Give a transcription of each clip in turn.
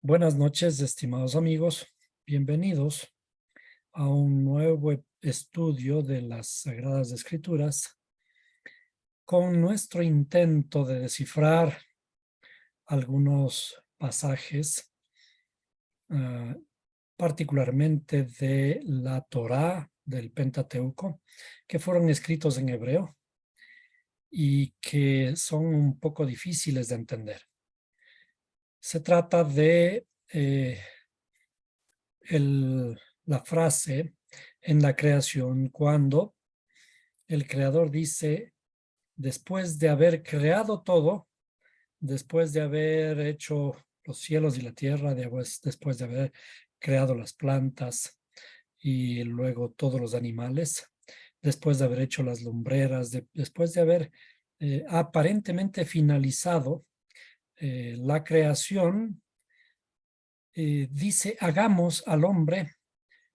Buenas noches, estimados amigos. Bienvenidos a un nuevo estudio de las Sagradas Escrituras con nuestro intento de descifrar algunos pasajes, ah, particularmente de la Torá, del Pentateuco, que fueron escritos en hebreo y que son un poco difíciles de entender. Se trata de la frase en la creación cuando el creador dice, después de haber creado todo, después de haber hecho los cielos y la tierra, después de haber creado las plantas y luego todos los animales, después de haber hecho las lumbreras, después de haber aparentemente finalizado la creación, dice, hagamos al hombre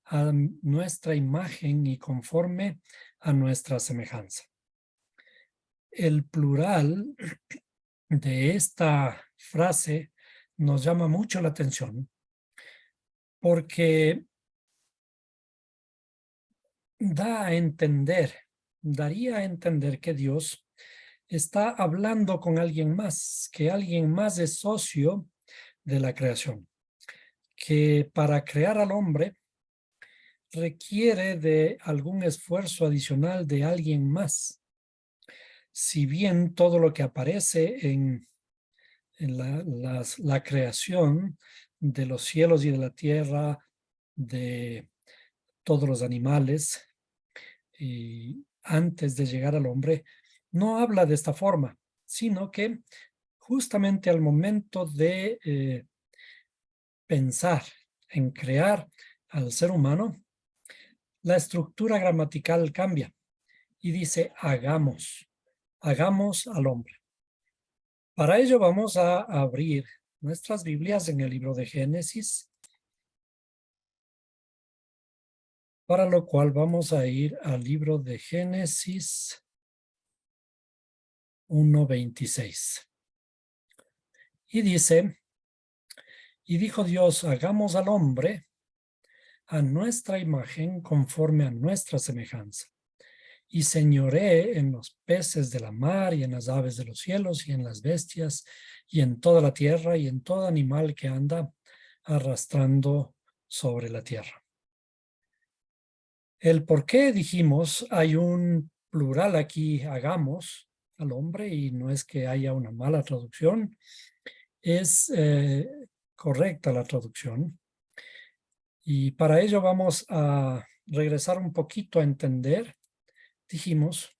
a nuestra imagen y conforme a nuestra semejanza. El plural de esta frase nos llama mucho la atención porque daría a entender que Dios está hablando con alguien más, que alguien más es socio de la creación, que para crear al hombre requiere de algún esfuerzo adicional de alguien más. Si bien todo lo que aparece en la creación de los cielos y de la tierra, de todos los animales, y antes de llegar al hombre, no habla de esta forma, sino que justamente al momento de pensar en crear al ser humano, la estructura gramatical cambia y dice hagamos al hombre. Para ello vamos a abrir nuestras Biblias en el libro de Génesis, para lo cual vamos a ir al libro de Génesis 1:26. Y dice, y dijo Dios, hagamos al hombre a nuestra imagen conforme a nuestra semejanza, y señoree en los peces de la mar y en las aves de los cielos y en las bestias y en toda la tierra y en todo animal que anda arrastrando sobre la tierra. El por qué dijimos, hay un plural aquí, hagamos al hombre, y no es que haya una mala traducción, es correcta la traducción. Y para ello vamos a regresar un poquito a entender. Dijimos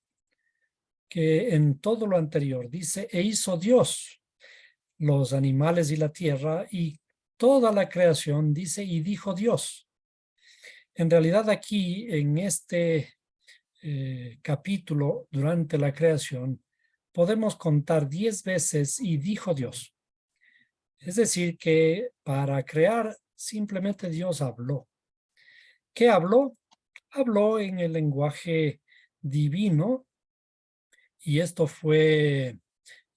que en todo lo anterior dice, e hizo Dios los animales y la tierra, y toda la creación dice, y dijo Dios. En realidad aquí, en este capítulo, durante la creación, podemos contar 10 veces, y dijo Dios. Es decir, que para crear, simplemente Dios habló. ¿Qué habló? Habló en el lenguaje divino, y esto fue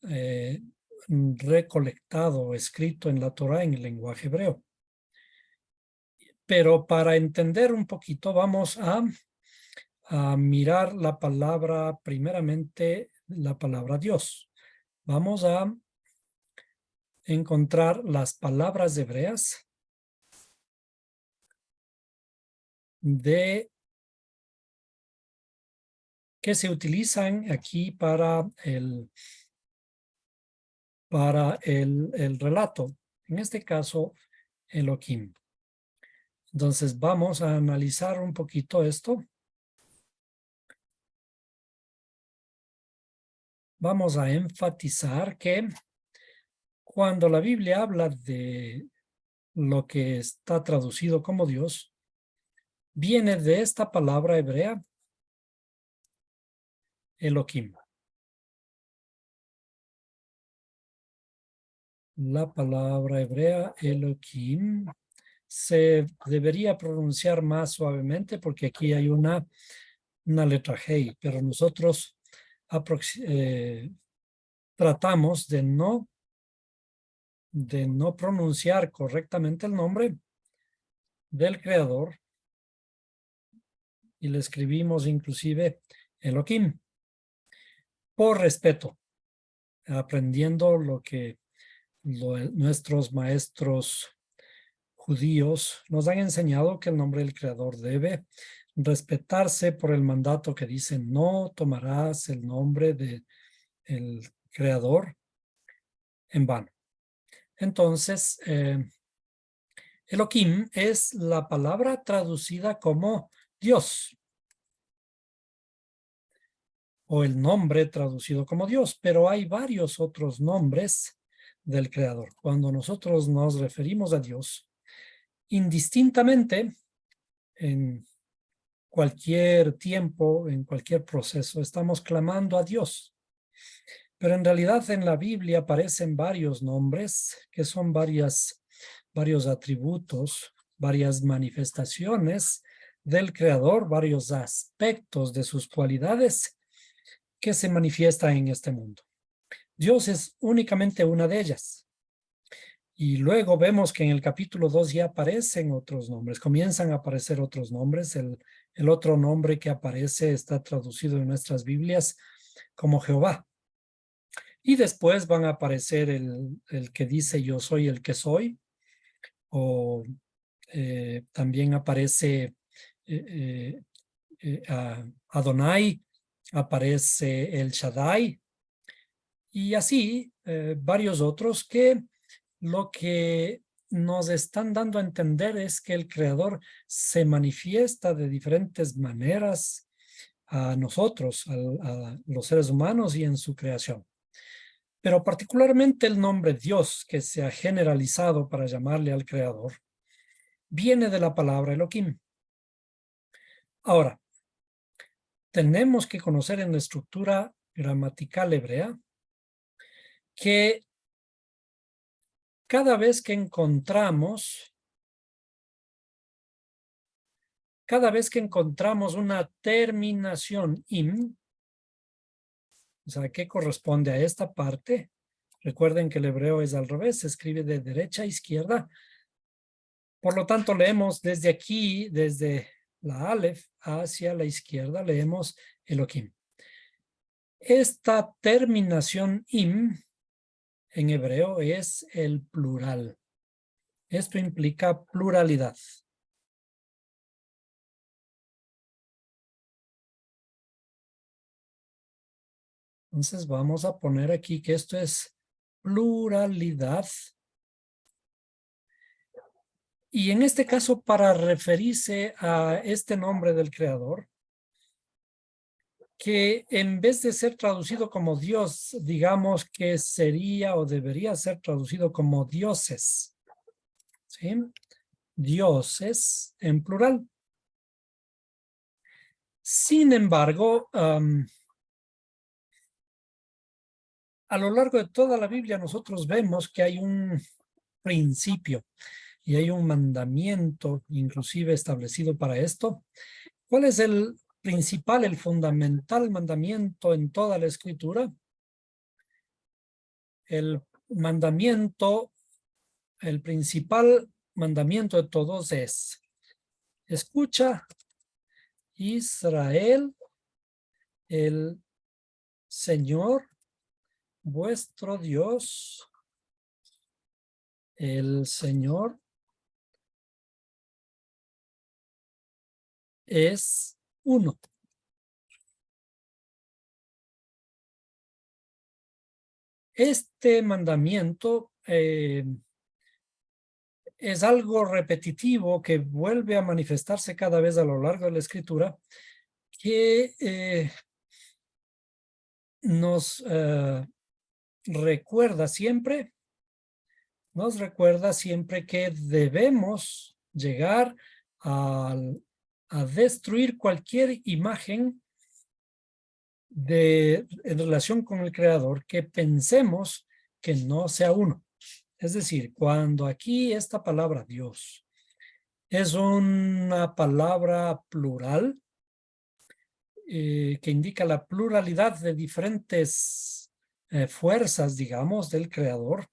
eh, recolectado, escrito en la Torá en el lenguaje hebreo. Pero para entender un poquito, vamos a mirar la palabra, primeramente la palabra Dios. Vamos a encontrar las palabras hebreas que se utilizan aquí para el relato. En este caso, Elohim. Entonces vamos a analizar un poquito esto. Vamos a enfatizar que cuando la Biblia habla de lo que está traducido como Dios, viene de esta palabra hebrea, Elohim. La palabra hebrea Elohim se debería pronunciar más suavemente porque aquí hay una letra G, pero nosotros tratamos de no de no pronunciar correctamente el nombre del Creador y le escribimos inclusive Elohim por respeto, aprendiendo lo que nuestros maestros judíos nos han enseñado, que el nombre del Creador debe respetarse por el mandato que dice: no tomarás el nombre del Creador en vano. Entonces, Elohim es la palabra traducida como Dios, o el nombre traducido como Dios, pero hay varios otros nombres del Creador. Cuando nosotros nos referimos a Dios, indistintamente, en cualquier tiempo, en cualquier proceso, estamos clamando a Dios. Pero en realidad en la Biblia aparecen varios nombres que son varios atributos, varias manifestaciones del Creador, varios aspectos de sus cualidades que se manifiestan en este mundo. Dios es únicamente una de ellas. Y luego vemos que en el capítulo 2 ya aparecen otros nombres, comienzan a aparecer otros nombres. El otro nombre que aparece está traducido en nuestras Biblias como Jehová. Y después van a aparecer el que dice yo soy el que soy, o también aparece Adonai, aparece el Shaddai, y así varios otros que lo que nos están dando a entender es que el Creador se manifiesta de diferentes maneras a nosotros, a los seres humanos y en su creación. Pero particularmente el nombre Dios, que se ha generalizado para llamarle al Creador, viene de la palabra Elohim. Ahora, tenemos que conocer en la estructura gramatical hebrea que cada vez que encontramos una terminación im, o sea, que corresponde a esta parte, recuerden que el hebreo es al revés, se escribe de derecha a izquierda. Por lo tanto, leemos desde aquí, desde la Aleph hacia la izquierda, leemos Elohim. Esta terminación im en hebreo es el plural. Esto implica pluralidad. Entonces vamos a poner aquí que esto es pluralidad. Y en este caso, para referirse a este nombre del Creador, que en vez de ser traducido como Dios, digamos que sería o debería ser traducido como dioses. ¿Sí? Dioses en plural. Sin embargo, a lo largo de toda la Biblia nosotros vemos que hay un principio y hay un mandamiento inclusive establecido para esto. ¿Cuál es el principal, el fundamental mandamiento en toda la Escritura? El mandamiento, el principal mandamiento de todos es: escucha, Israel, el Señor, vuestro Dios, el Señor es uno. Este mandamiento es algo repetitivo que vuelve a manifestarse cada vez a lo largo de la Escritura, que nos recuerda siempre que debemos llegar a destruir cualquier imagen en relación con el Creador que pensemos que no sea uno. Es decir, cuando aquí esta palabra Dios es una palabra plural que indica la pluralidad de diferentes fuerzas, digamos, del Creador,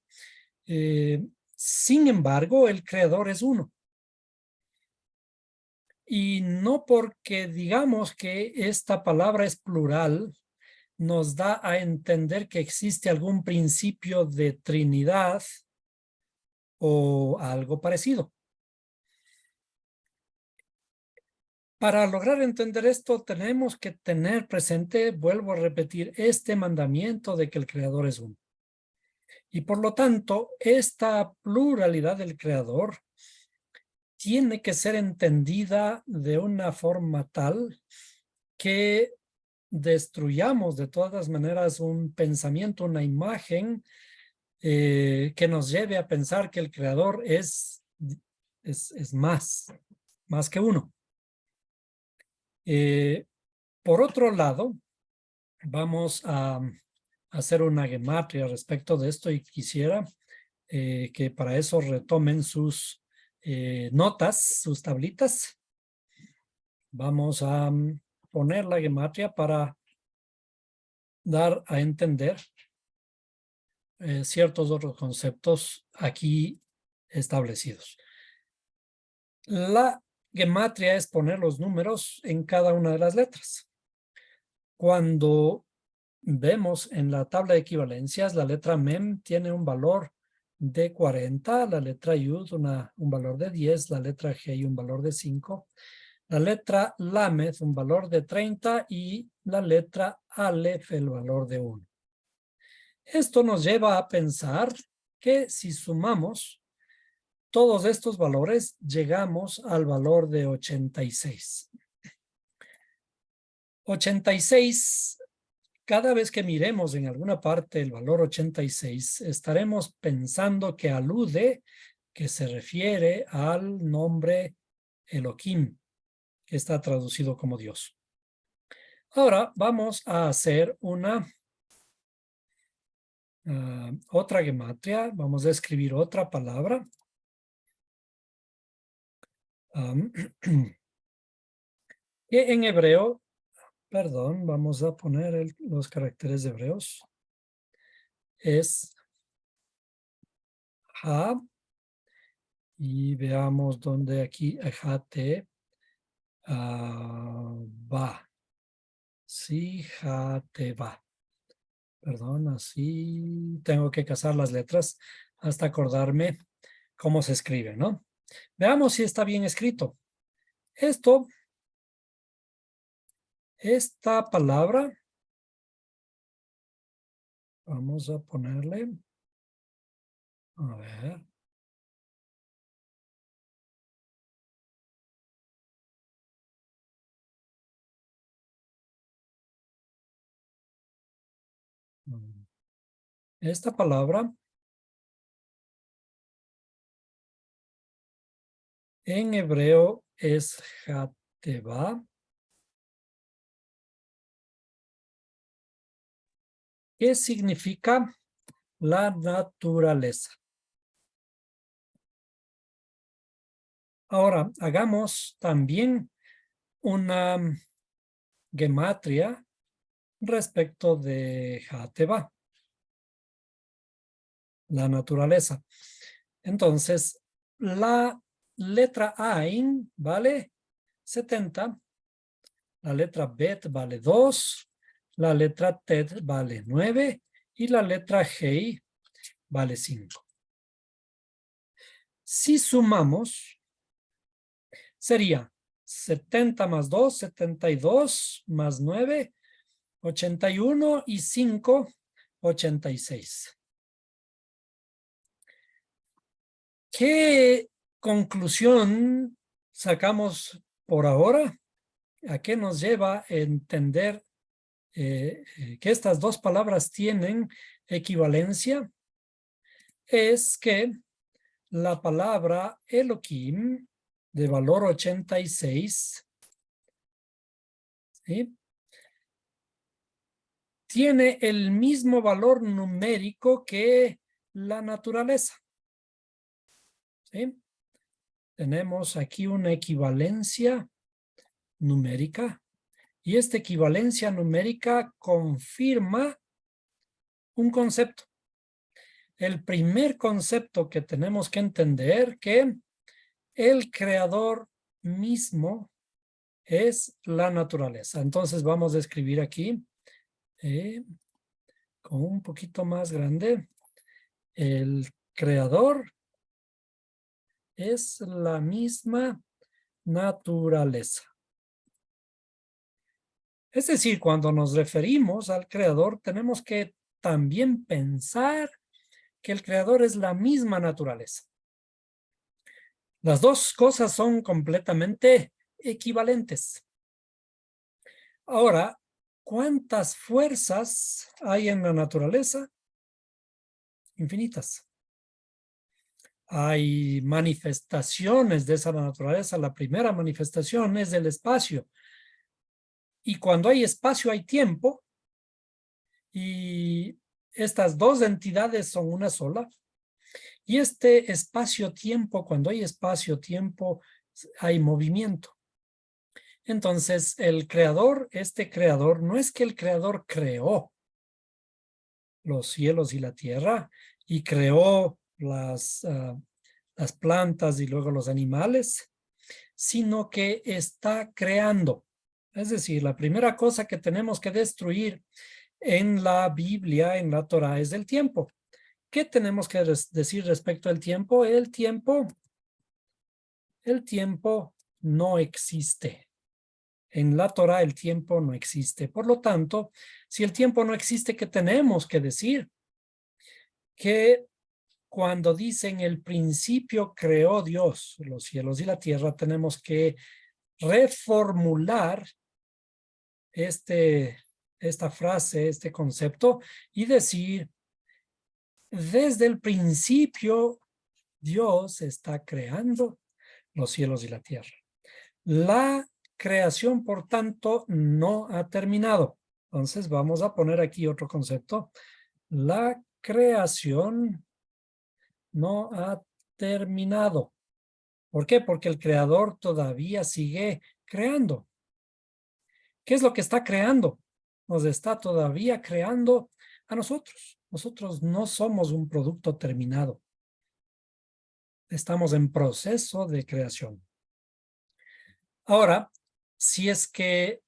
Sin embargo, el creador es uno. Y no porque digamos que esta palabra es plural, nos da a entender que existe algún principio de Trinidad o algo parecido. Para lograr entender esto, tenemos que tener presente, vuelvo a repetir, este mandamiento de que el creador es uno. Y por lo tanto, esta pluralidad del creador tiene que ser entendida de una forma tal que destruyamos de todas maneras un pensamiento, una imagen que nos lleve a pensar que el creador es más que uno. Por otro lado, vamos a hacer una gematria respecto de esto y quisiera que para eso retomen sus notas, sus tablitas. Vamos a poner la gematria para dar a entender ciertos otros conceptos aquí establecidos. La gematria es poner los números en cada una de las letras. Cuando vemos en la tabla de equivalencias, la letra Mem tiene un valor de 40, la letra Yud un valor de 10, la letra Hei un valor de 5, la letra Lamed un valor de 30 y la letra Aleph el valor de 1. Esto nos lleva a pensar que si sumamos todos estos valores, llegamos al valor de 86. 86, cada vez que miremos en alguna parte el valor 86, estaremos pensando que alude, que se refiere al nombre Elohim, que está traducido como Dios. Ahora vamos a hacer una otra gematria. Vamos a escribir otra palabra. Que en hebreo, perdón, vamos a poner los caracteres hebreos. Es Ha. Y veamos dónde aquí Jate va. Sí, Jate va. Perdón, así tengo que cazar las letras hasta acordarme cómo se escribe, ¿no? Veamos si está bien escrito. Esta palabra, vamos a ponerle, a ver. Esta palabra en hebreo es Jateva, que significa la naturaleza. Ahora, hagamos también una gematria respecto de Jateva, la naturaleza. Entonces, la letra Ain vale 70, la letra Bet vale 2, la letra Tet vale 9 y la letra Hei vale 5. Si sumamos, sería 70 más 2, 72 más 9, 81 y 5, 86. ¿Qué conclusión sacamos por ahora? ¿A qué nos lleva a entender que estas dos palabras tienen equivalencia? Es que la palabra Elohim, de valor 86, ¿sí?, tiene el mismo valor numérico que la naturaleza, ¿sí? Tenemos aquí una equivalencia numérica y esta equivalencia numérica confirma un concepto. el primer concepto que tenemos que entender que el creador mismo es la naturaleza. Entonces vamos a escribir aquí con un poquito más grande. El creador es la misma naturaleza. Es decir, cuando nos referimos al creador, tenemos que también pensar que el creador es la misma naturaleza. Las dos cosas son completamente equivalentes. Ahora, ¿cuántas fuerzas hay en la naturaleza? Infinitas. Hay manifestaciones de esa naturaleza. La primera manifestación es el espacio. Y cuando hay espacio hay tiempo. Y estas dos entidades son una sola. Y este espacio-tiempo, cuando hay espacio-tiempo, hay movimiento. Entonces, el creador, este creador, no es que el creador creó los cielos y la tierra y creó las plantas y luego los animales, sino que está creando. Es decir, la primera cosa que tenemos que destruir en la Biblia, en la Torá, es el tiempo. ¿Qué tenemos que decir respecto al tiempo? El tiempo no existe. En la Torá el tiempo no existe. Por lo tanto, si el tiempo no existe, ¿qué tenemos que decir? Que cuando dicen el principio creó Dios los cielos y la tierra, tenemos que reformular esta frase, este concepto, y decir, desde el principio Dios está creando los cielos y la tierra. La creación, por tanto, no ha terminado. Entonces vamos a poner aquí otro concepto. La creación no ha terminado. ¿Por qué? Porque el creador todavía sigue creando. ¿Qué es lo que está creando? Nos está todavía creando a nosotros. Nosotros no somos un producto terminado. Estamos en proceso de creación. Ahora, si es que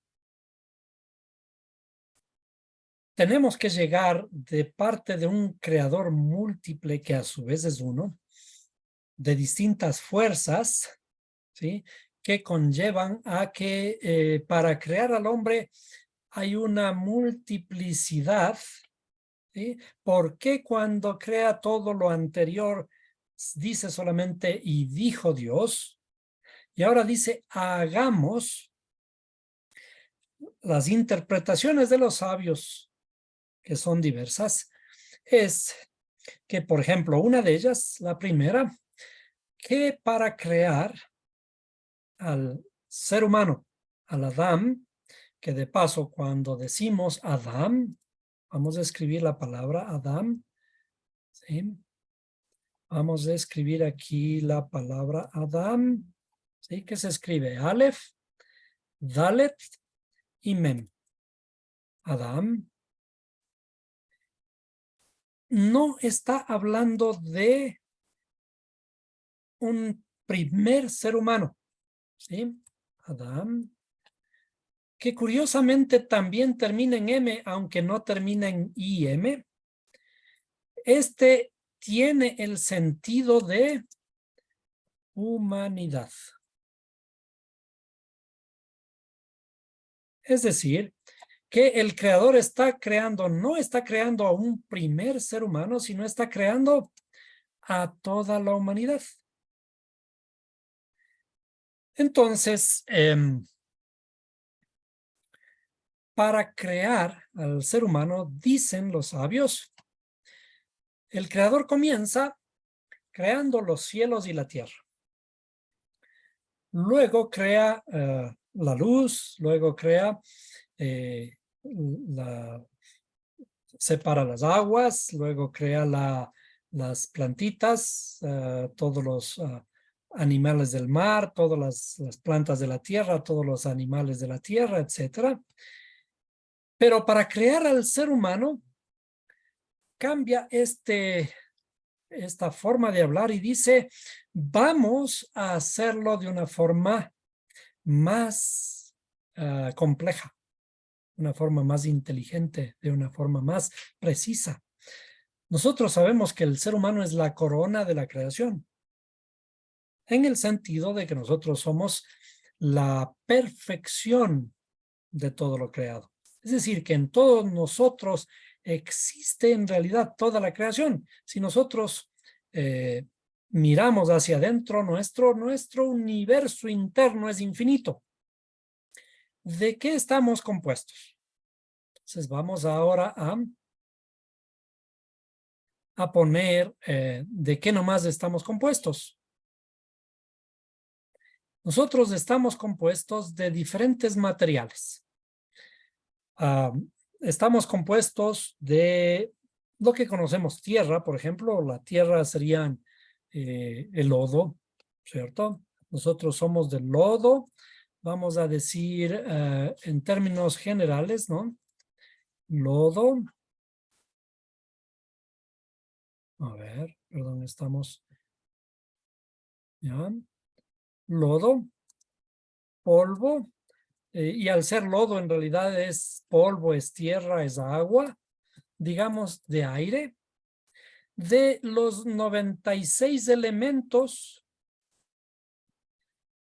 tenemos que llegar de parte de un creador múltiple que a su vez es uno, de distintas fuerzas, ¿sí? Que conllevan a que para crear al hombre hay una multiplicidad, ¿sí? ¿Por qué cuando crea todo lo anterior dice solamente y dijo Dios? Y ahora dice hagamos. Las interpretaciones de los sabios, que son diversas, es que, por ejemplo, una de ellas, la primera, que para crear al ser humano, al Adán, que de paso cuando decimos Adán, vamos a escribir la palabra Adán, ¿sí? Vamos a escribir aquí la palabra Adán, ¿sí? Que se escribe Aleph, Dalet y Mem. Adán no está hablando de un primer ser humano, ¿sí? Adán, que curiosamente también termina en M, aunque no termina en IM. Este tiene el sentido de humanidad. Es decir, que el creador está creando, no está creando a un primer ser humano, sino está creando a toda la humanidad. Entonces, para crear al ser humano, dicen los sabios, el creador comienza creando los cielos y la tierra. Luego crea la luz, luego crea, separa las aguas, luego crea las plantitas, todos los animales del mar, todas las plantas de la tierra, todos los animales de la tierra, etc. Pero para crear al ser humano, cambia este esta forma de hablar y dice, vamos a hacerlo de una forma más compleja, una forma más inteligente, de una forma más precisa. Nosotros sabemos que el ser humano es la corona de la creación, en el sentido de que nosotros somos la perfección de todo lo creado. Es decir, que en todos nosotros existe en realidad toda la creación. Si nosotros miramos hacia adentro, nuestro universo interno es infinito. ¿De qué estamos compuestos? Entonces vamos ahora a poner de qué nomás estamos compuestos. Nosotros estamos compuestos de diferentes materiales. Estamos compuestos de lo que conocemos tierra, por ejemplo. La tierra serían el lodo, ¿cierto? Nosotros somos del lodo. Vamos a decir en términos generales, ¿no? Lodo. A ver, perdón, estamos... ¿Ya? Lodo, polvo. Y al ser lodo en realidad es polvo, es tierra, es agua, digamos de aire. De los 96 elementos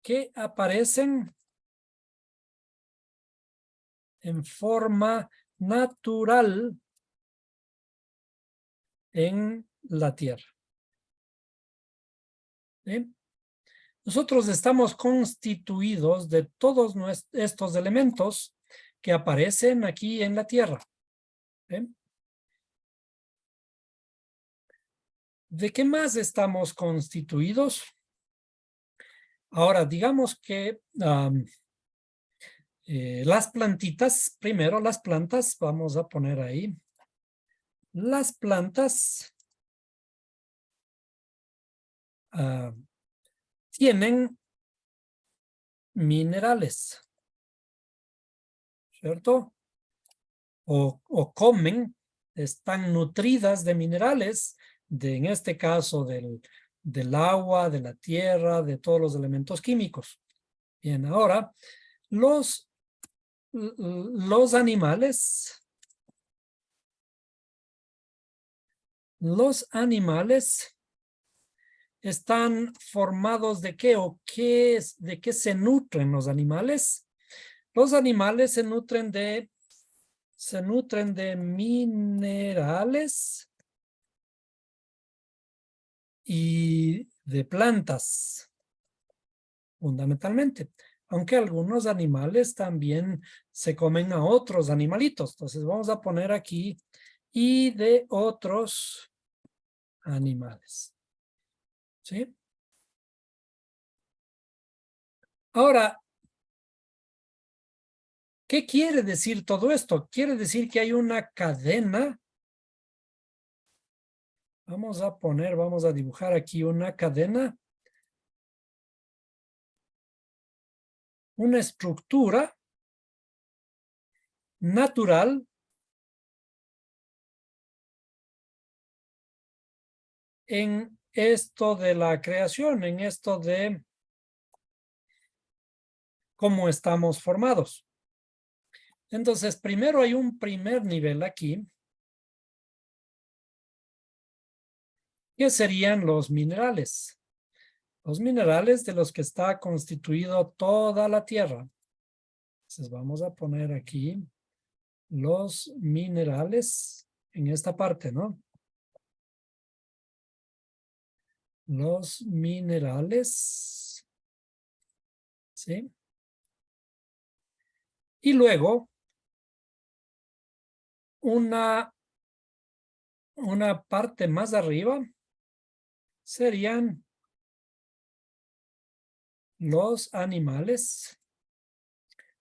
que aparecen en forma natural en la Tierra. ¿Sí? Nosotros estamos constituidos de todos estos elementos que aparecen aquí en la Tierra. ¿Sí? ¿De qué más estamos constituidos? Ahora, digamos que las plantitas, primero las plantas, vamos a poner ahí. Las plantas tienen minerales, ¿cierto? O comen, están nutridas de minerales, en este caso del agua, de la tierra, de todos los elementos químicos. Bien, ahora, los animales, están formados ¿de qué? ¿O de qué se nutren los animales? Los animales se nutren de minerales y de plantas, fundamentalmente. Aunque algunos animales también se comen a otros animalitos. Entonces vamos a poner aquí y de otros animales. ¿Sí? Ahora, ¿qué quiere decir todo esto? Quiere decir que hay una cadena. Vamos a dibujar aquí una cadena, una estructura natural en esto de la creación, en esto de cómo estamos formados. Entonces, primero hay un primer nivel aquí, que serían los minerales. Los minerales de los que está constituido toda la Tierra. Entonces, vamos a poner aquí los minerales en esta parte, ¿no? Los minerales. ¿Sí? Y luego, una parte más arriba serían los animales,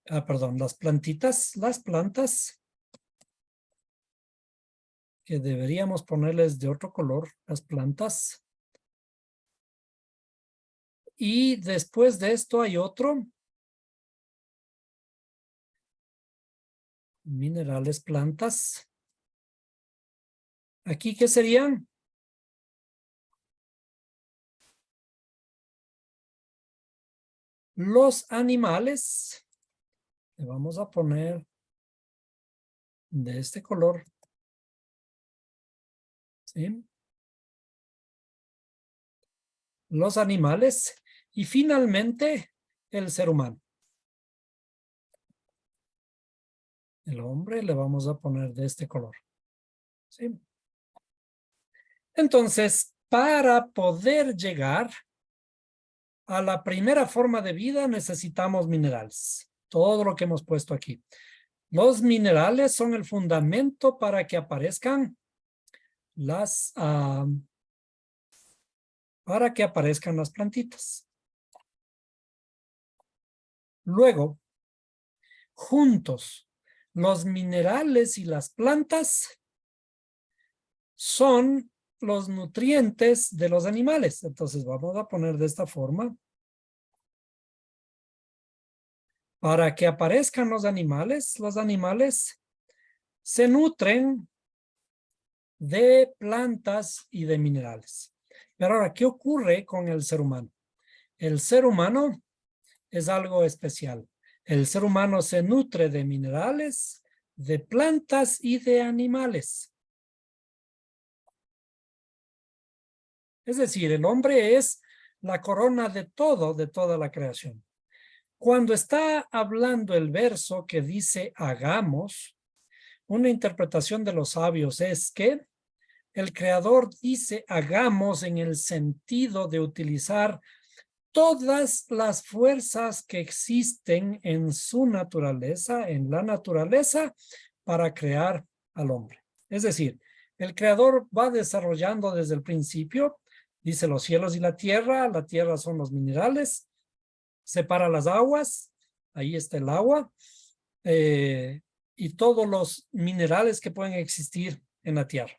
perdón, las plantitas, las plantas, que deberíamos ponerles de otro color, las plantas. Y después de esto hay otro, minerales, plantas. Aquí, ¿qué serían? Los animales, le vamos a poner de este color, ¿sí? Los animales y finalmente el ser humano. El hombre le vamos a poner de este color, ¿sí? Entonces, para poder llegar a la primera forma de vida necesitamos minerales. Todo lo que hemos puesto aquí. Los minerales son el fundamento para que aparezcan las plantitas. Luego, juntos, los minerales y las plantas son los nutrientes de los animales. Entonces vamos a poner de esta forma. Para que aparezcan los animales se nutren de plantas y de minerales. Pero ahora, ¿qué ocurre con el ser humano? El ser humano es algo especial. El ser humano se nutre de minerales, de plantas y de animales. Es decir, el hombre es la corona de todo, de toda la creación. Cuando está hablando el verso que dice hagamos, una interpretación de los sabios es que el creador dice hagamos en el sentido de utilizar todas las fuerzas que existen en su naturaleza, en la naturaleza, para crear al hombre. Es decir, el creador va desarrollando desde el principio, dice los cielos y la tierra son los minerales, separa las aguas, ahí está el agua, y todos los minerales que pueden existir en la tierra.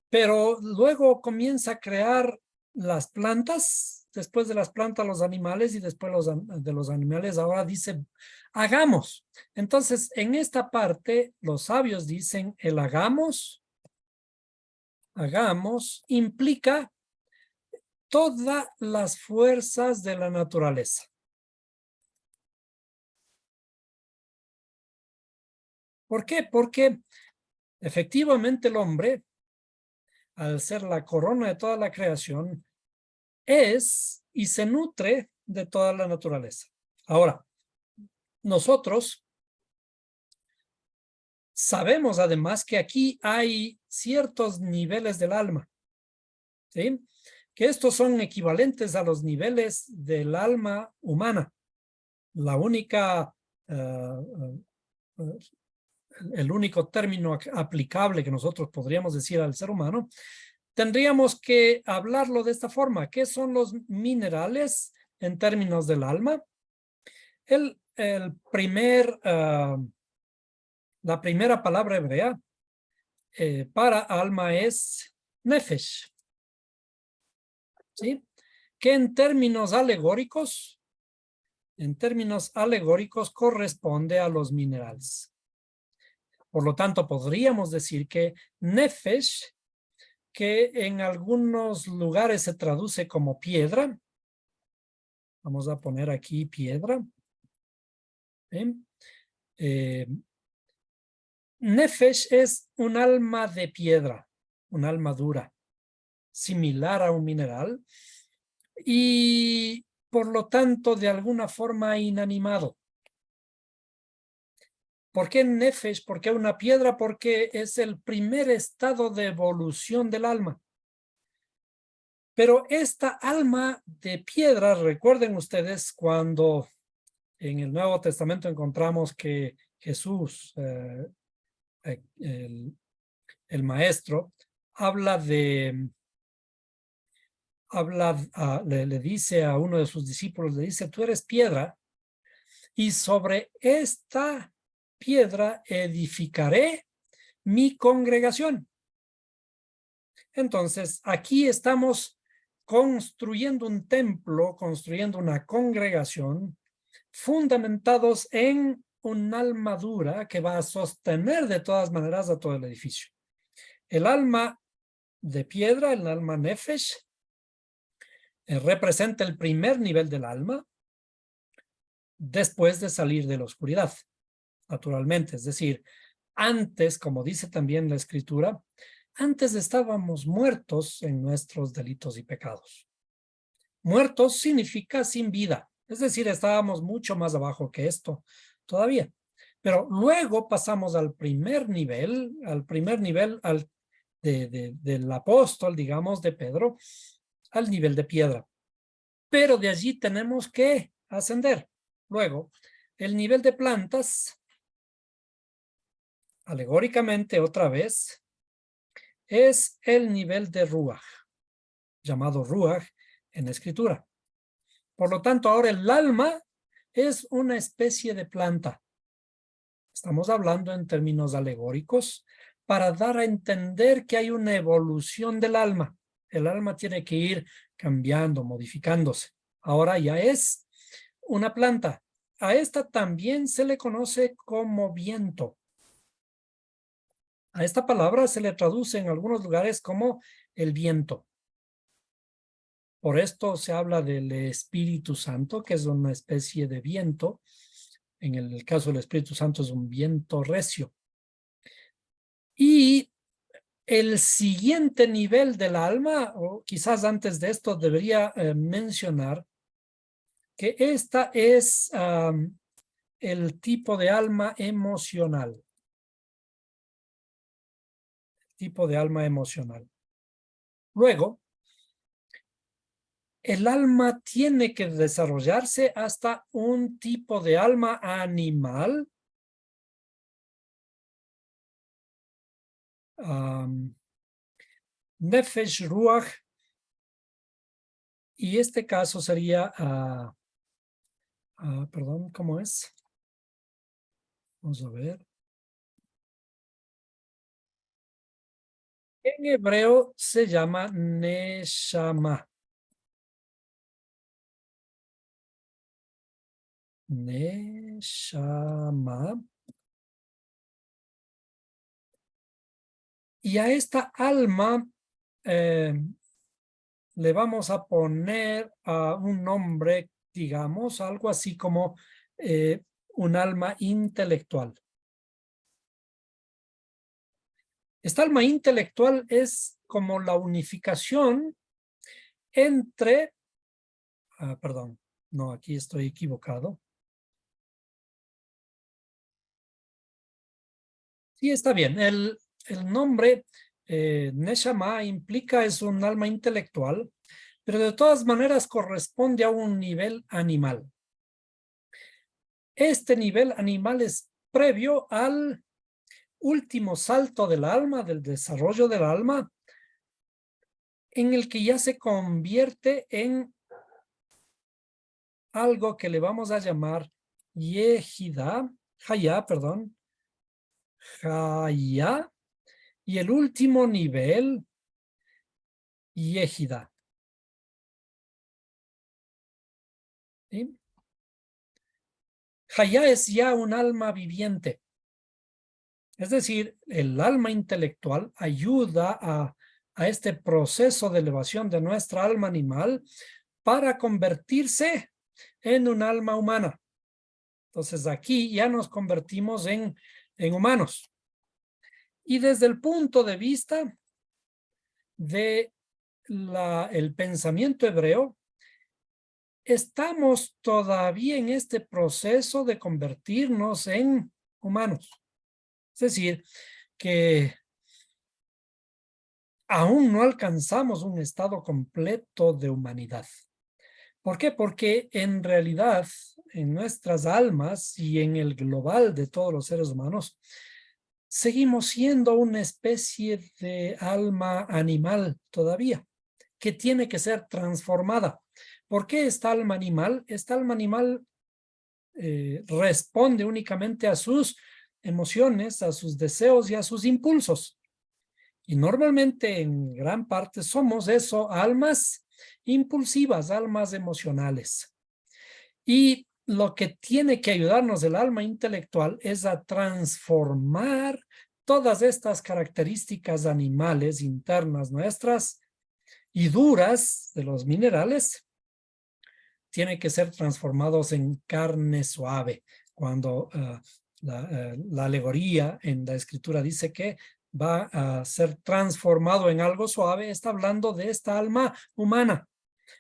Pero luego comienza a crear las plantas, después de las plantas los animales y después de los animales ahora dice hagamos. Entonces en esta parte los sabios dicen el hagamos implica todas las fuerzas de la naturaleza. ¿Por qué? Porque efectivamente el hombre, al ser la corona de toda la creación, es y se nutre de toda la naturaleza. Ahora, nosotros sabemos además que aquí hay ciertos niveles del alma, ¿sí? Que estos son equivalentes a los niveles del alma humana. La única, el único término aplicable que nosotros podríamos decir al ser humano, tendríamos que hablarlo de esta forma. ¿Qué son los minerales en términos del alma? La primera palabra hebrea para alma es nefesh, ¿sí? Que en términos alegóricos corresponde a los minerales. Por lo tanto, podríamos decir que nefesh, que en algunos lugares se traduce como piedra, vamos a poner aquí piedra, nefesh es un alma de piedra, un alma dura, similar a un mineral, y por lo tanto de alguna forma inanimado. ¿Por qué nefesh? ¿Por qué una piedra? Porque es el primer estado de evolución del alma. Pero esta alma de piedra, recuerden ustedes cuando en el Nuevo Testamento encontramos que Jesús, el maestro, le dice a uno de sus discípulos, le dice, tú eres piedra y sobre esta piedra edificaré mi congregación. Entonces, aquí estamos construyendo un templo, construyendo una congregación, fundamentados en un alma dura que va a sostener de todas maneras a todo el edificio. El alma de piedra, el alma nefesh, representa el primer nivel del alma, después de salir de la oscuridad, naturalmente. Es decir, antes, como dice también la Escritura, antes estábamos muertos en nuestros delitos y pecados. Muertos significa sin vida. Es decir, estábamos mucho más abajo que esto todavía. Pero luego pasamos al primer nivel del apóstol, digamos, de Pedro, al nivel de piedra. Pero de allí tenemos que ascender. Luego, el nivel de plantas, alegóricamente otra vez, es el nivel de Ruach, llamado Ruach en la Escritura. Por lo tanto, ahora el alma es una especie de planta. Estamos hablando en términos alegóricos para dar a entender que hay una evolución del alma. El alma tiene que ir cambiando, modificándose. Ahora ya es una planta. A esta también se le conoce como viento. A esta palabra se le traduce en algunos lugares como el viento. Por esto se habla del Espíritu Santo, que es una especie de viento. En el caso del Espíritu Santo es un viento recio. Y el siguiente nivel del alma, o quizás antes de esto debería mencionar que esta es el tipo de alma emocional. Tipo de alma emocional. Luego, el alma tiene que desarrollarse hasta un tipo de alma animal. Nefesh Ruach. Y este caso sería, perdón, ¿cómo es? Vamos a ver. En hebreo se llama Neshama. Neshama. Y a esta alma le vamos a poner un nombre, digamos, algo así como un alma intelectual. Esta alma intelectual es como la unificación entre, perdón, no, aquí estoy equivocado. Sí, está bien. El nombre Neshama implica es un alma intelectual, pero de todas maneras corresponde a un nivel animal. Este nivel animal es previo al último salto del alma, del desarrollo del alma, en el que ya se convierte en algo que le vamos a llamar Yehida, Hayá, perdón, Hayá, y el último nivel, Yehida. ¿Sí? Hayá es ya un alma viviente. Es decir, el alma intelectual ayuda a este proceso de elevación de nuestra alma animal para convertirse en un alma humana. Entonces aquí ya nos convertimos en humanos. Y desde el punto de vista de el pensamiento hebreo, estamos todavía en este proceso de convertirnos en humanos. Es decir, que aún no alcanzamos un estado completo de humanidad. ¿Por qué? Porque en realidad, en nuestras almas y en el global de todos los seres humanos, seguimos siendo una especie de alma animal todavía, que tiene que ser transformada. ¿Por qué esta alma animal? Esta alma animal responde únicamente a sus emociones, a sus deseos y a sus impulsos. Y normalmente en gran parte somos eso, almas impulsivas, almas emocionales. Y lo que tiene que ayudarnos el alma intelectual es a transformar todas estas características animales internas nuestras y duras de los minerales, tienen que ser transformados en carne suave. Cuando la alegoría en la escritura dice que va a ser transformado en algo suave, está hablando de esta alma humana,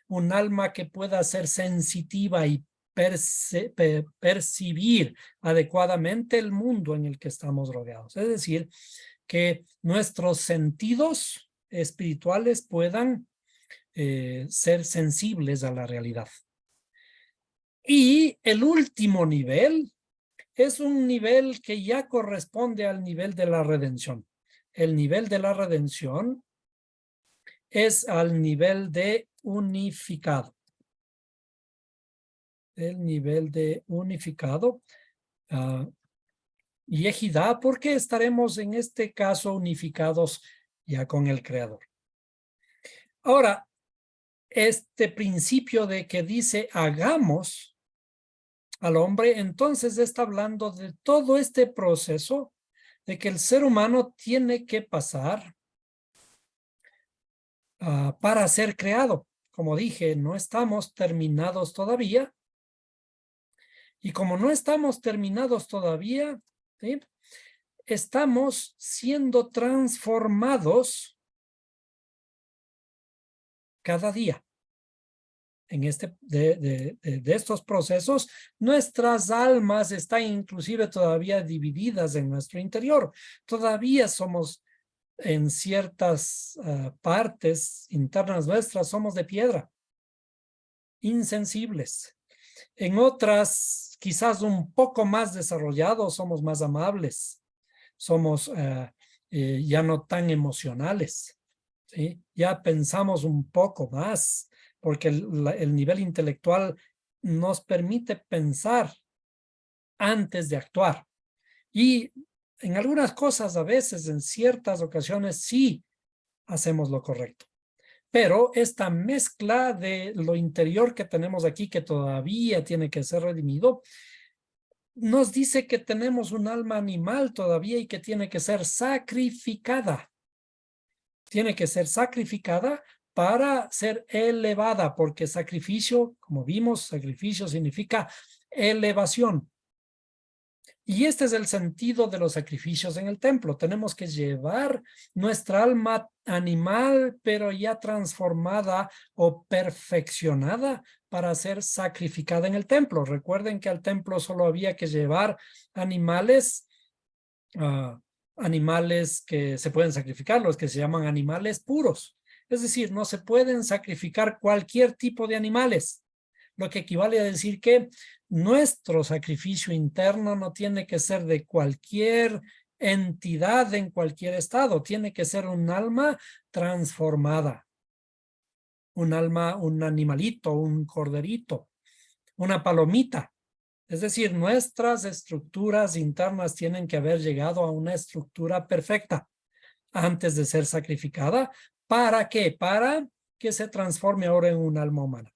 un alma que pueda ser sensitiva y percibir adecuadamente el mundo en el que estamos rodeados. Es decir, que nuestros sentidos espirituales puedan ser sensibles a la realidad. Y el último nivel es un nivel que ya corresponde al nivel de la redención. El nivel de la redención es al nivel de unificado. El nivel de unificado y ejidad, porque estaremos en este caso unificados ya con el Creador. Ahora, este principio de que dice hagamos al hombre, entonces está hablando de todo este proceso de que el ser humano tiene que pasar para ser creado. Como dije, no estamos terminados todavía. Y como no estamos terminados todavía, ¿sí?, estamos siendo transformados cada día. En de estos procesos, nuestras almas están inclusive todavía divididas en nuestro interior. Todavía somos, en ciertas partes internas nuestras, somos de piedra, insensibles. En otras, quizás un poco más desarrollados, somos más amables. Somos ya no tan emocionales, ¿sí? Ya pensamos un poco más, porque el nivel intelectual nos permite pensar antes de actuar. Y en algunas cosas, a veces, en ciertas ocasiones, sí hacemos lo correcto. Pero esta mezcla de lo interior que tenemos aquí, que todavía tiene que ser redimido, nos dice que tenemos un alma animal todavía y que tiene que ser sacrificada. Tiene que ser sacrificada para ser elevada, porque sacrificio, como vimos, sacrificio significa elevación. Y este es el sentido de los sacrificios en el templo. Tenemos que llevar nuestra alma animal, pero ya transformada o perfeccionada para ser sacrificada en el templo. Recuerden que al templo solo había que llevar animales, animales que se pueden sacrificar, los que se llaman animales puros. Es decir, no se pueden sacrificar cualquier tipo de animales, lo que equivale a decir que nuestro sacrificio interno no tiene que ser de cualquier entidad en cualquier estado, tiene que ser un alma transformada, un alma, un animalito, un corderito, una palomita. Es decir, nuestras estructuras internas tienen que haber llegado a una estructura perfecta antes de ser sacrificada. ¿Para qué? Para que se transforme ahora en un alma humana.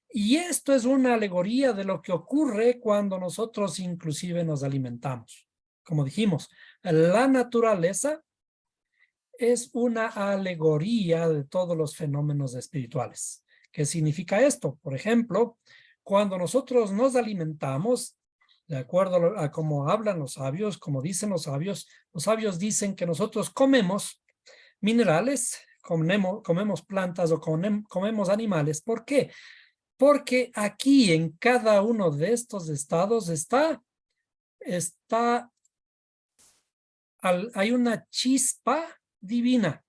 Y esto es una alegoría de lo que ocurre cuando nosotros inclusive nos alimentamos. Como dijimos, la naturaleza es una alegoría de todos los fenómenos espirituales. ¿Qué significa esto? Por ejemplo, cuando nosotros nos alimentamos, de acuerdo a cómo hablan los sabios, como dicen los sabios dicen que nosotros comemos minerales, comemos plantas o comemos animales. ¿Por qué? Porque aquí en cada uno de estos estados hay una chispa divina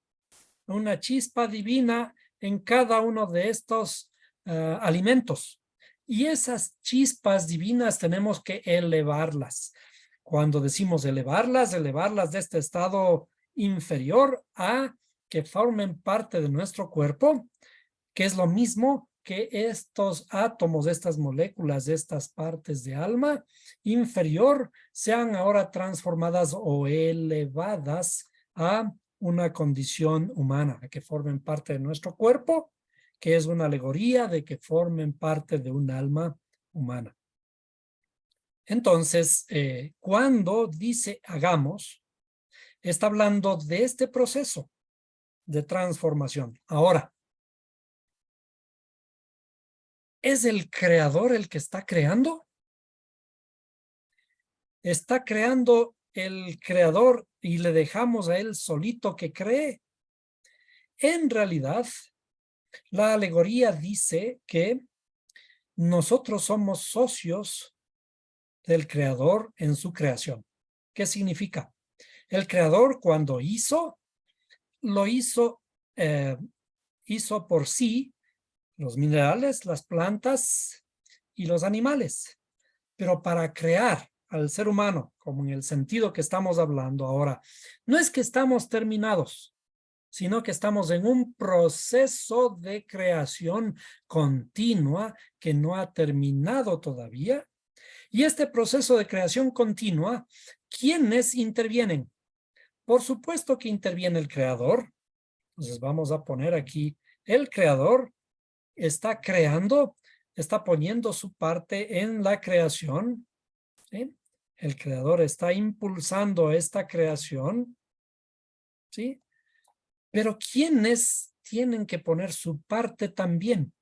en cada uno de estos alimentos. Y esas chispas divinas tenemos que elevarlas. Cuando decimos elevarlas de este estado inferior a que formen parte de nuestro cuerpo, que es lo mismo que estos átomos, estas moléculas, estas partes de alma inferior, sean ahora transformadas o elevadas a una condición humana, a que formen parte de nuestro cuerpo, que es una alegoría de que formen parte de un alma humana. Entonces, cuando dice hagamos, está hablando de este proceso de transformación. Ahora, ¿Es el creador el que está creando? ¿Está creando el creador y le dejamos a él solito que cree? En realidad, la alegoría dice que nosotros somos socios del creador en su creación. ¿Qué significa? El creador cuando lo hizo por sí los minerales, las plantas y los animales. Pero para crear al ser humano, como en el sentido que estamos hablando ahora, no es que estamos terminados, sino que estamos en un proceso de creación continua que no ha terminado todavía. Y este proceso de creación continua, ¿quiénes intervienen? Por supuesto que interviene el creador. Entonces vamos a poner aquí, el creador está creando, está poniendo su parte en la creación, ¿sí? El creador está impulsando esta creación, ¿sí? Pero ¿quiénes tienen que poner su parte también?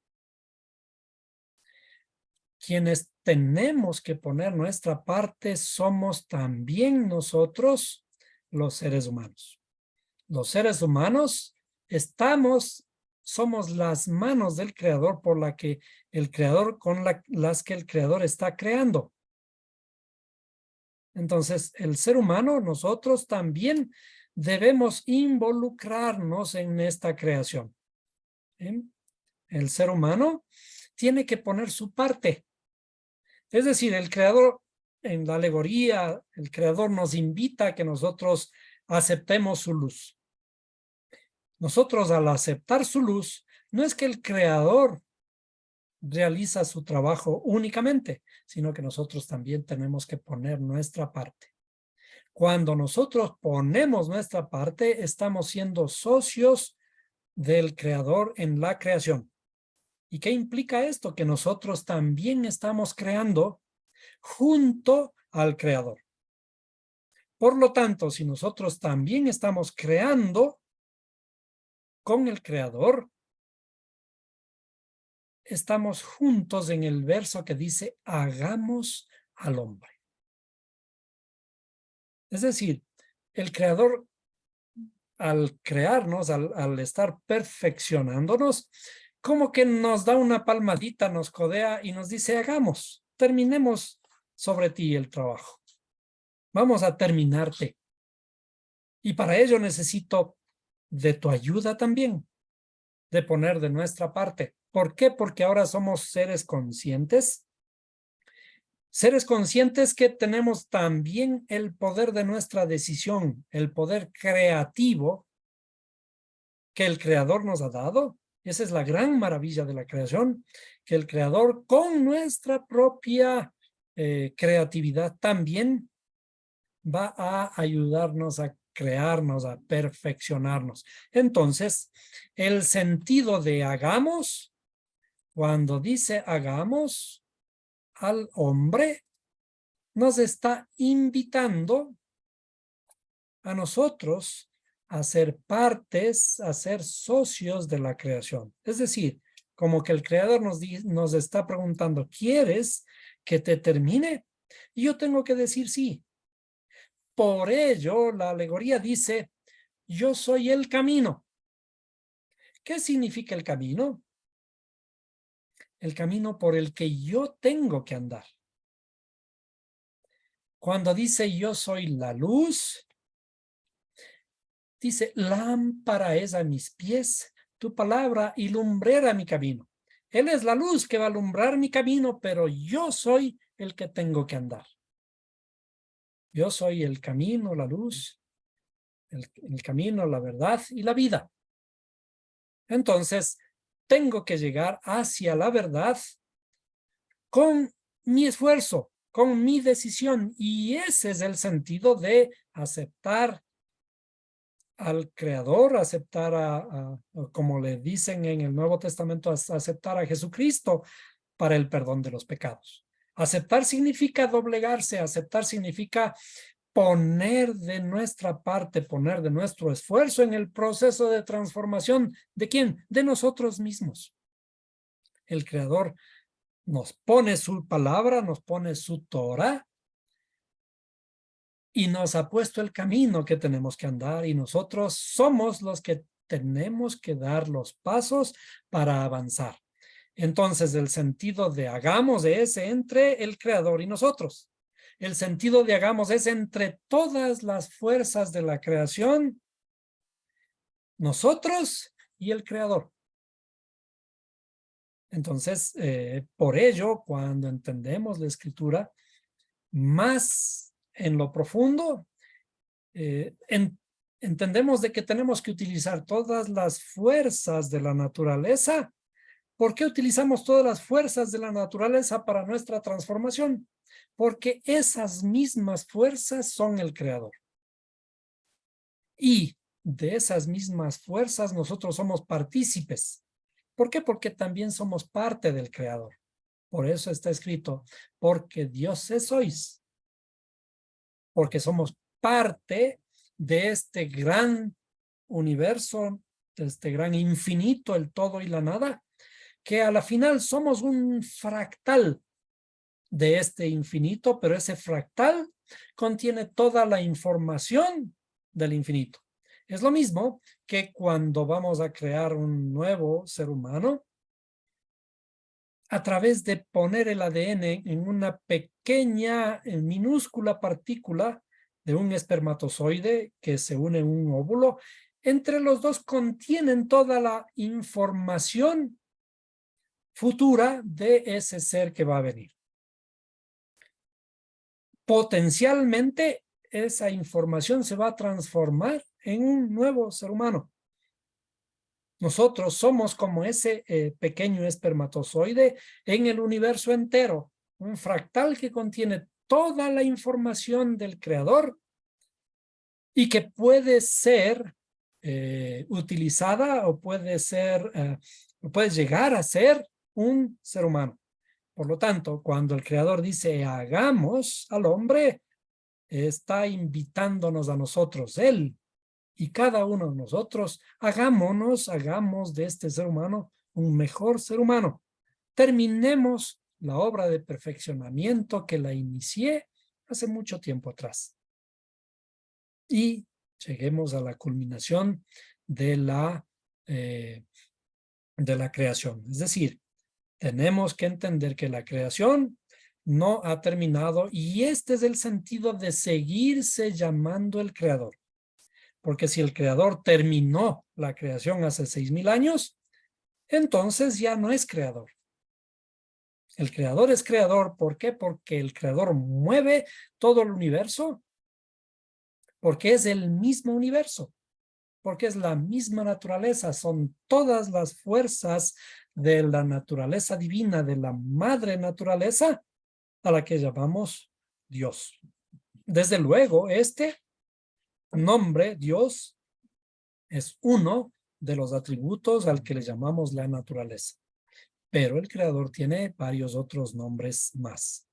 Quienes tenemos que poner nuestra parte somos también nosotros, los seres humanos. Los seres humanos somos las manos del creador por la que el creador, con las que el creador está creando. Entonces, el ser humano, nosotros también debemos involucrarnos en esta creación. ¿Bien? El ser humano tiene que poner su parte. Es decir, el creador, en la alegoría, el creador nos invita a que nosotros aceptemos su luz. Nosotros, al aceptar su luz, no es que el creador realiza su trabajo únicamente, sino que nosotros también tenemos que poner nuestra parte. Cuando nosotros ponemos nuestra parte, estamos siendo socios del creador en la creación. ¿Y qué implica esto? Que nosotros también estamos creando junto al creador. Por lo tanto, si nosotros también estamos creando con el creador, estamos juntos en el verso que dice, hagamos al hombre. Es decir, el creador, al crearnos, al estar perfeccionándonos, como que nos da una palmadita, nos codea y nos dice, hagamos, terminemos sobre ti el trabajo. Vamos a terminarte. Y para ello necesito de tu ayuda también, de poner de nuestra parte. ¿Por qué? Porque ahora somos seres conscientes que tenemos también el poder de nuestra decisión, el poder creativo que el creador nos ha dado. Esa es la gran maravilla de la creación, que el creador con nuestra propia creatividad también va a ayudarnos a crearnos, a perfeccionarnos. Entonces, el sentido de hagamos, cuando dice hagamos al hombre, nos está invitando a nosotros a ser partes, a ser socios de la creación. Es decir, como que el creador nos está preguntando, ¿quieres que te termine? Y yo tengo que decir sí. Por ello, la alegoría dice, yo soy el camino. ¿Qué significa el camino? El camino por el que yo tengo que andar. Cuando dice yo soy la luz, dice lámpara es a mis pies, tu palabra y lumbrera mi camino. Él es la luz que va a alumbrar mi camino, pero yo soy el que tengo que andar. Yo soy el camino, la luz, el camino, la verdad y la vida. Entonces, tengo que llegar hacia la verdad con mi esfuerzo, con mi decisión. Y ese es el sentido de aceptar al Creador, aceptar como le dicen en el Nuevo Testamento, aceptar a Jesucristo para el perdón de los pecados. Aceptar significa doblegarse, aceptar significa poner de nuestra parte, poner de nuestro esfuerzo en el proceso de transformación. ¿De quién? De nosotros mismos. El Creador nos pone su palabra, nos pone su Torah y nos ha puesto el camino que tenemos que andar y nosotros somos los que tenemos que dar los pasos para avanzar. Entonces, el sentido de hagamos es entre el Creador y nosotros. El sentido de hagamos es entre todas las fuerzas de la creación, nosotros y el Creador. Entonces, por ello, cuando entendemos la Escritura, más en lo profundo, entendemos de que tenemos que utilizar todas las fuerzas de la naturaleza. ¿Por qué utilizamos todas las fuerzas de la naturaleza para nuestra transformación? Porque esas mismas fuerzas son el Creador. Y de esas mismas fuerzas nosotros somos partícipes. ¿Por qué? Porque también somos parte del Creador. Por eso está escrito, porque dioses sois. Porque somos parte de este gran universo, de este gran infinito, el todo y la nada, que a la final somos un fractal de este infinito, pero ese fractal contiene toda la información del infinito. Es lo mismo que cuando vamos a crear un nuevo ser humano, a través de poner el ADN en una pequeña, minúscula partícula de un espermatozoide que se une en un óvulo, entre los dos contienen toda la información futura de ese ser que va a venir. Potencialmente, esa información se va a transformar en un nuevo ser humano. Nosotros somos como ese pequeño espermatozoide en el universo entero, un fractal que contiene toda la información del creador y que puede ser utilizada o puede llegar a ser un ser humano. Por lo tanto, cuando el creador dice hagamos al hombre, está invitándonos a nosotros, él y cada uno de nosotros, hagamos de este ser humano un mejor ser humano. Terminemos la obra de perfeccionamiento que la inicié hace mucho tiempo atrás. Y lleguemos a la culminación de la creación. Es decir, tenemos que entender que la creación no ha terminado y este es el sentido de seguirse llamando el creador. Porque si el creador terminó la creación hace 6,000 años, entonces ya no es creador. El creador es creador. ¿Por qué? Porque el creador mueve todo el universo. Porque es el mismo universo. Porque es la misma naturaleza. Son todas las fuerzas de la naturaleza divina, de la madre naturaleza, a la que llamamos Dios. Desde luego, este nombre, Dios, es uno de los atributos al que le llamamos la naturaleza. Pero el creador tiene varios otros nombres más.